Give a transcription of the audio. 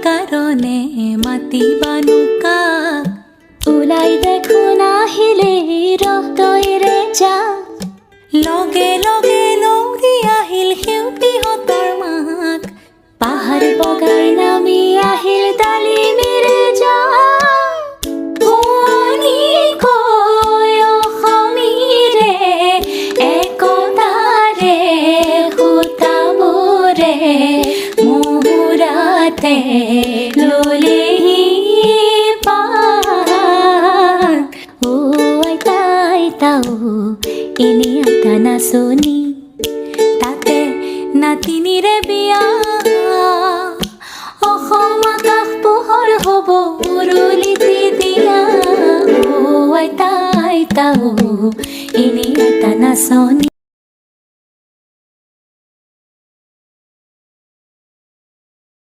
কাৰণে মাতিবানো কাক ওলাই দেখোন আহিলে ৰক্তৰে যাক লগে লগে লৌৰি আহিল সেউতীহঁতৰ মাক পাহাৰ বগাই নামি আহিল তালিমেৰে যাক শুৱনিকৈ অসমীৰে একতাৰে সূতাবোৰে মুহুৰাতে ল'লেহি পাত ও আইতা আইতা ও এনে আইতা নাচনি তাতে নাতিনিৰে বিয়া অসম আকাশ পোহৰ হ'ব উৰুলিতে দিয়া ও আইতা আইতা ও এনে আইতা নাচনি